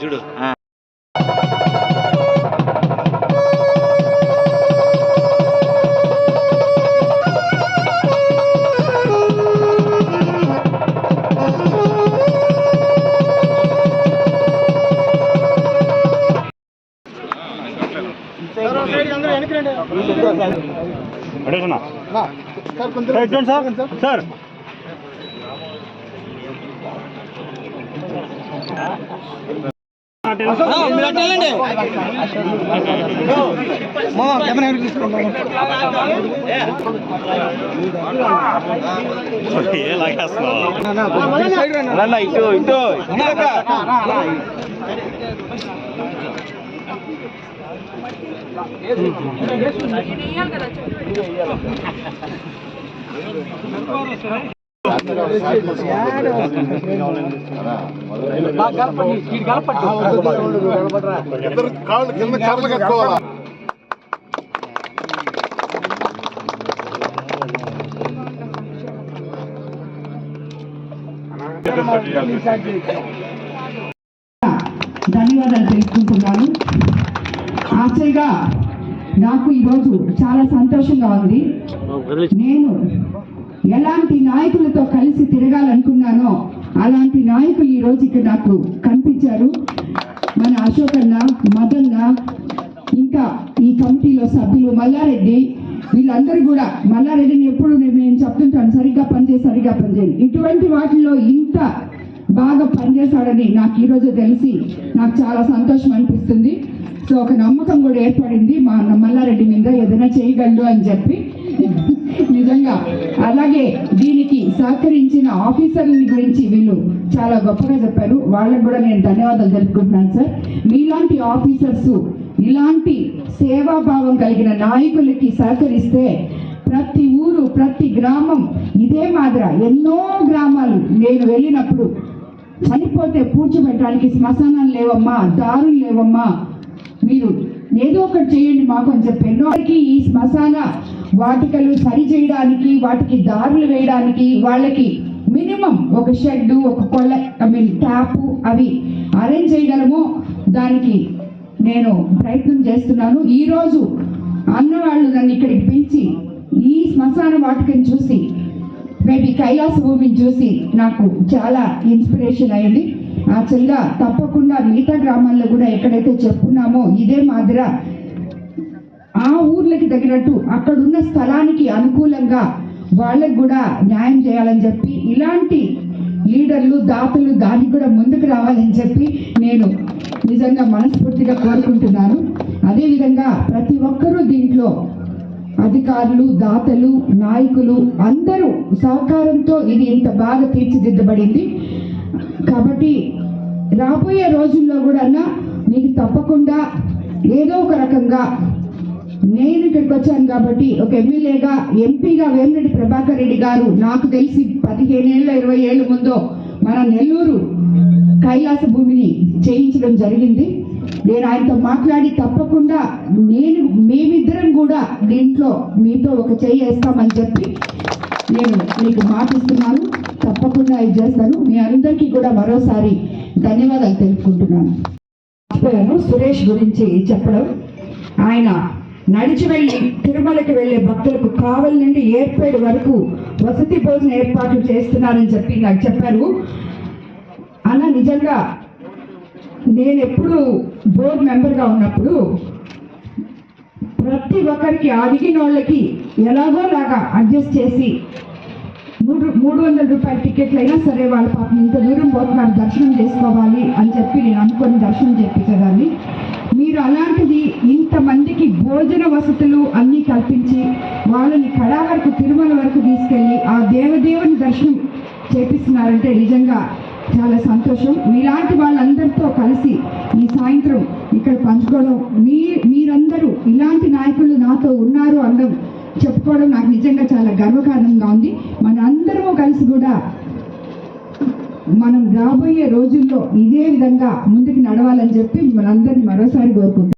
చూడు సార్ ఇటు ఇటు కాళ్ళు కింద కర్రలు కట్టుకోవాలా ధన్యవాదాలు తెలుసుకుంటున్నాను. యాక్చువల్గా నాకు ఈరోజు చాలా సంతోషంగా ఉంది. నేను ఎలాంటి నాయకులతో కలిసి తిరగాలనుకున్నానో అలాంటి నాయకులు ఈరోజు ఇక్కడ నాకు కనిపించారు. మన అశోక్ అన్న, మదన్న, ఇంకా ఈ కమిటీలో సభ్యులు మల్లారెడ్డి, వీళ్ళందరూ కూడా మల్లారెడ్డిని ఎప్పుడు నేను చెప్తుంటాను, సరిగ్గా పనిచేయండి. ఇటువంటి వాటిలో ఇంత బాగా పనిచేశాడని నాకు ఈరోజు తెలిసి నాకు చాలా సంతోషం అనిపిస్తుంది. సో ఒక నమ్మకం కూడా ఏర్పడింది మా మల్లారెడ్డి మీద, ఏదైనా చేయగలడు అని చెప్పి. నిజంగా అలాగే దీనికి సహకరించిన ఆఫీసర్ల గురించి వీళ్ళు చాలా గొప్పగా చెప్పారు. వాళ్ళకు కూడా నేను ధన్యవాదాలు తెలుపుకుంటున్నాను సార్. మీలాంటి ఆఫీసర్స్, ఇలాంటి సేవాభావం కలిగిన నాయకులకి సహకరిస్తే ప్రతి ఊరు, ప్రతి గ్రామం ఇదే మాదిరి ఎన్నో గ్రామాలు నేను వెళ్ళినప్పుడు చనిపోతే పూడ్చిపెట్టడానికి శ్మశానాలు లేవమ్మా, దారులు లేవమ్మా, మీరు ఏదో ఒకటి చేయండి మాకు అని చెప్పి ఎన్నోకి ఈ శ్మశాన వాటికలు సరి చేయడానికి, వాటికి దారులు వేయడానికి వాళ్ళకి మినిమం ఒక షెడ్, ఒక ట్యాపు అవి అరేంజ్ చేయగలమో దానికి నేను ప్రయత్నం చేస్తున్నాను. ఈరోజు అన్నవాళ్ళు నన్ను ఇక్కడికి పిలిచి ఈ శ్మశాన వాటికని చూసి, మేబీ కైలాస భూమిని చూసి నాకు చాలా ఇన్స్పిరేషన్ అయింది. యాక్చువల్గా తప్పకుండా మిగతా గ్రామాల్లో కూడా ఎక్కడైతే చెప్పుకున్నామో ఇదే మాదిర ఆ ఊర్లకి తగినట్టు అక్కడున్న స్థలానికి అనుకూలంగా వాళ్ళకు కూడా న్యాయం చేయాలని చెప్పి ఇలాంటి లీడర్లు, దాతలు దానికి కూడా ముందుకు రావాలని చెప్పి నేను నిజంగా మనస్ఫూర్తిగా కోరుకుంటున్నాను. అదేవిధంగా ప్రతి ఒక్కరూ దీంట్లో అధికారులు, దాతలు, నాయకులు అందరూ సహకారంతో ఇది ఇంత బాగా తీర్చిదిద్దబడింది. కాబట్టి రాబోయే రోజుల్లో కూడా మీకు తప్పకుండా ఏదో ఒక రకంగా, నేను ఇక్కడికి వచ్చాను కాబట్టి ఒక ఎమ్మెల్యేగా, ఎంపీగా వేమిరెడ్డి ప్రభాకర్ రెడ్డి గారు నాకు తెలిసి 15 ఏళ్ళ 20 ఏళ్ళ ముందో మన నెల్లూరు కైలాస భూమిని చేయించడం జరిగింది. నేను ఆయనతో మాట్లాడి తప్పకుండా మేమిద్దరం కూడా దీంట్లో మీతో ఒక చేయి వేస్తామని చెప్పి నేను మీకు మాటిస్తున్నాను. తప్పకుండా ఇది చేస్తాను. మీ అందరికీ కూడా మరోసారి ధన్యవాదాలు తెలుపుకుంటున్నాను. సురేష్ గురించి చెప్పడం, ఆయన నడిచి వెళ్ళి తిరుమలకి వెళ్ళే భక్తులకు కావలి నుండి ఏర్పేడు వరకు వసతి భోజన ఏర్పాట్లు చేస్తున్నారని చెప్పి నాకు చెప్పారు. అన్న నిజంగా నేను ఎప్పుడు బోర్డు మెంబర్గా ఉన్నప్పుడు ప్రతి ఒక్కరికి అడిగిన వాళ్ళకి ఎలాగోలాగా అడ్జస్ట్ చేసి 300 రూపాయల టికెట్లు అయినా సరే వాళ్ళ పాపం ఇంత దూరం పోతున్నారు, దర్శనం చేసుకోవాలి అని చెప్పి నేను అనుకుని దర్శనం చేయించేదాన్ని. మీరు అలాంటిది ఇంతమందికి భోజన వసతులు అన్నీ కల్పించి వాళ్ళని కడా వరకు తిరుమల వరకు తీసుకెళ్ళి ఆ దేవదేవుని దర్శనం చేపిస్తున్నారంటే నిజంగా చాలా సంతోషం. మీలాంటి వాళ్ళందరితో కలిసి ఈ సాయంత్రం ఇక్కడ పంచుకోవడం, మీరందరూ ఇలాంటి నాయకులు నాతో ఉన్నారు అనడం చెప్పుకోవడం నాకు నిజంగా చాలా గర్వకారణంగా ఉంది. మనందరము కలిసి కూడా మనం రాబోయే రోజుల్లో ఇదే విధంగా ముందుకు నడవాలని చెప్పి మనందరినీ మరోసారి కోరుకుంటున్నాం.